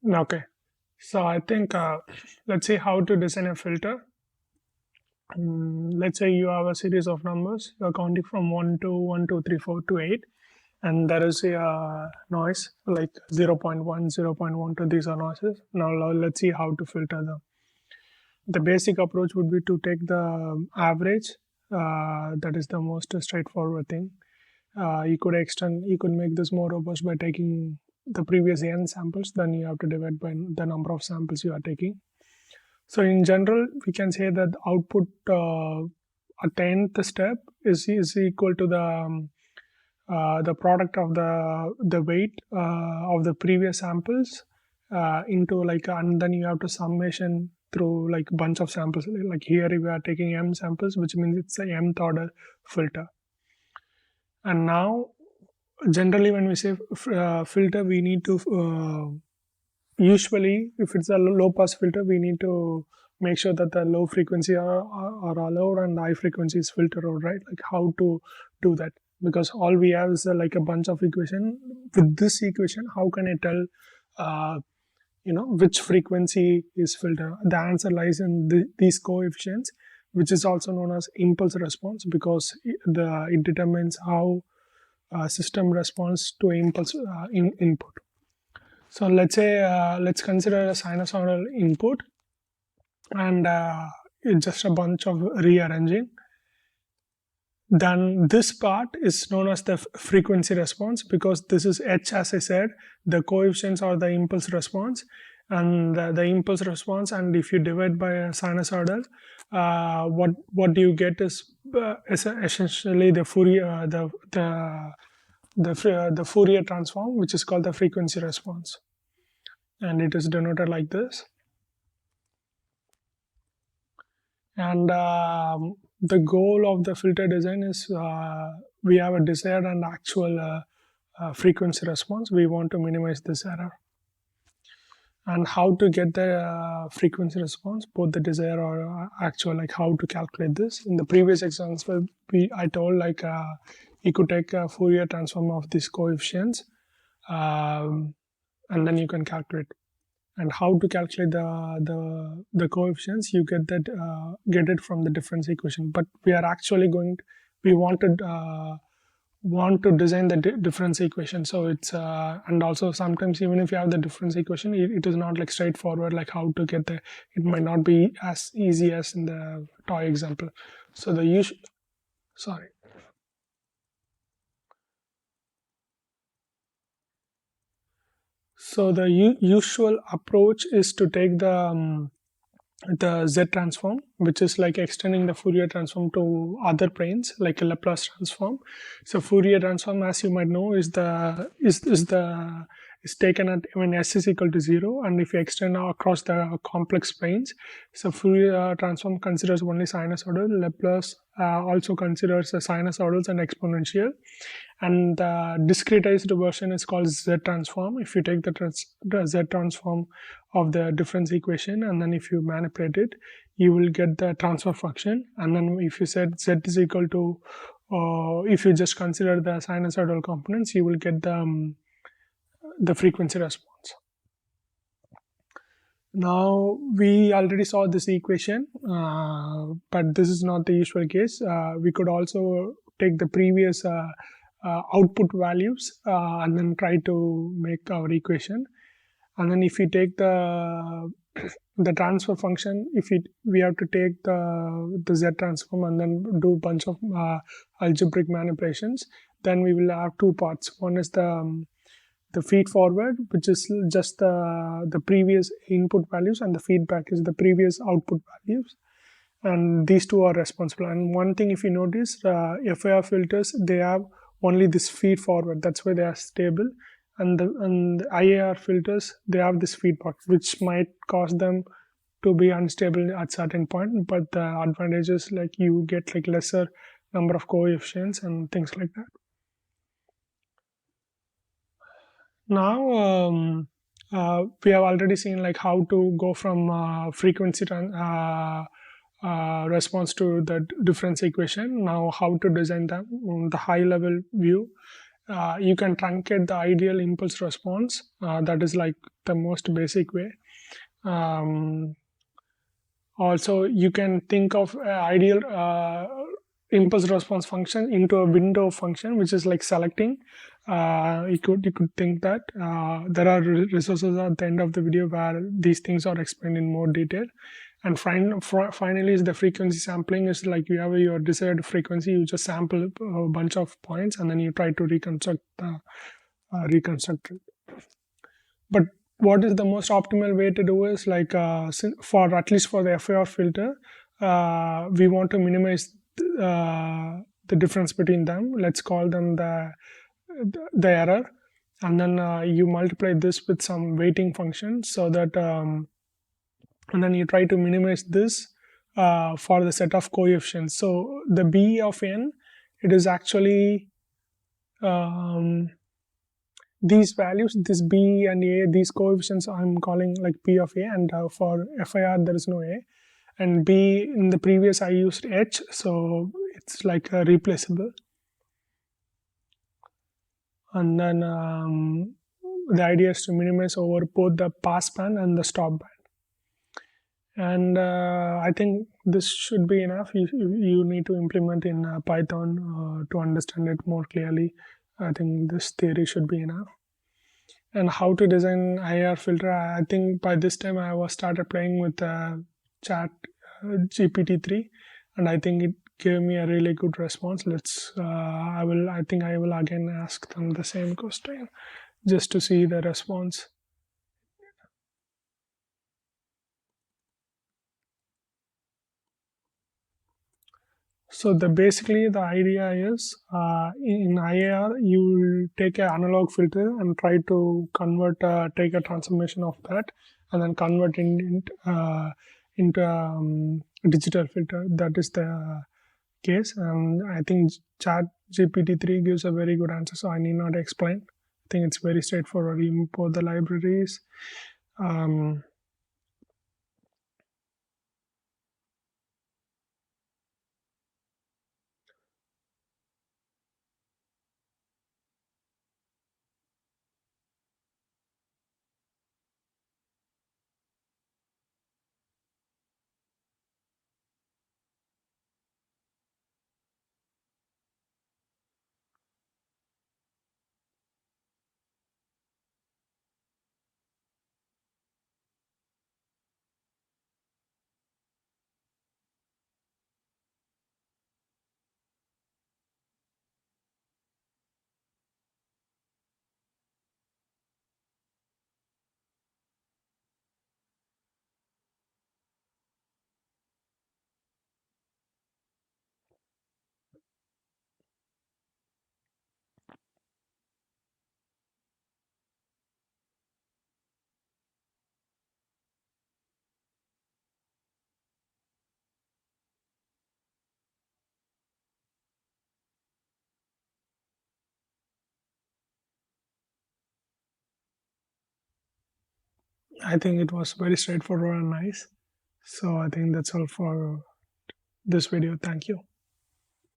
Okay, so I think let's see how to design a filter. Let's say you have a series of numbers. You're counting from 1 to 1, 2, 3, 4 to 8, and there is a noise like 0.1, 0.12. These are noises. Now let's see how to filter them. The basic approach would be to take the average. That is the most straightforward thing. You could make this more robust by taking the previous n samples. Then you have to divide by the number of samples you are taking. So in general, we can say that the output at the nth step is equal to the product of the weight of the previous samples into like, and then you have to summation through like bunch of samples. Like here we are taking m samples, which means it's a mth order filter. And now generally when we say filter, we need to usually if it's a low pass filter, we need to make sure that the low frequency are allowed and the high frequency is filtered out, right? Like how to do that, because all we have is like a bunch of equation. With this equation, how can I tell which frequency is filtered? The answer lies in these coefficients, which is also known as impulse response, because it determines how system responds to impulse input. So let's say let's consider a sinusoidal input, and it's just a bunch of rearranging. Then this part is known as the frequency response, because this is h, as I said, the coefficients are the impulse response, and the impulse response, and if you divide by a sinusoidal, what you get is essentially the Fourier the Fourier transform, which is called the frequency response, and it is denoted like this. And the goal of the filter design is we have a desired and actual frequency response. We want to minimize this error. And how to get the frequency response, both the desired or actual, like how to calculate this. In the previous example, I told like you could take a Fourier transform of these coefficients, and then you can calculate. And how to calculate the coefficients, you get it from the difference equation. But we are actually we want to design the difference equation. So it's and also sometimes even if you have the difference equation, it is not like straightforward, like how to get it might not be as easy as in the toy example. So So the usual approach is to take the Z transform, which is like extending the Fourier transform to other planes, like a Laplace transform. So Fourier transform, as you might know, is taken at when s is equal to 0, and if you extend across the complex planes, so Fourier transform considers only sinusoidal. Laplace also considers the sinusoidals and exponential, and the discretized version is called Z transform. If you take the Z transform of the difference equation, and then if you manipulate it, you will get the transfer function. And then if you said Z is equal to if you just consider the sinusoidal components, you will get the frequency response. Now we already saw this equation, but this is not the usual case. We could also take the previous output values and then try to make our equation. And then if you take the transfer function, we have to take the Z transform and then do a bunch of algebraic manipulations. Then we will have two parts. One is the feed forward, which is just the previous input values, and the feedback is the previous output values. And these two are responsible. And one thing, if you notice, FIR filters, they have only this feed forward. That's why they are stable. And the IAR filters, they have this feedback, which might cause them to be unstable at certain point. But the advantage is like you get like lesser number of coefficients and things like that. Now we have already seen like how to go from frequency response to the difference equation. Now how to design them, the high level view you can truncate the ideal impulse response. That is like the most basic way. Um, Also, you can think of ideal impulse response function into a window function, which is like selecting. You could think that there are resources at the end of the video where these things are explained in more detail. And finally, is the frequency sampling. Is like you have your desired frequency, you just sample a bunch of points, and then you try to reconstruct it. But what is the most optimal way to do is like for at least for the FIR filter, we want to minimize the difference between them. Let's call them the error, and then you multiply this with some weighting function, so that and then you try to minimize this for the set of coefficients. So the B of n, it is actually um, these values, this B and A, these coefficients I'm calling like P of A, and for FIR there is no A, and B in the previous I used H, so it's like replaceable. And then the idea is to minimize over both the pass band and the stop band. And I think this should be enough. You need to implement in Python to understand it more clearly. I think this theory should be enough. And how to design IR filter, I think by this time I was started playing with chat GPT-3, and I think it gave me a really good response. I think I will again ask them the same question just to see the response. So basically the idea is in IAR you take an analog filter and try to convert, take a transformation of that, and then convert into digital filter. That is the case, and I think Chat GPT-3 gives a very good answer, so I need not explain. I think it's very straightforward. You import the libraries. Um, I think it was very straightforward and nice. So I think that's all for this video. Thank you.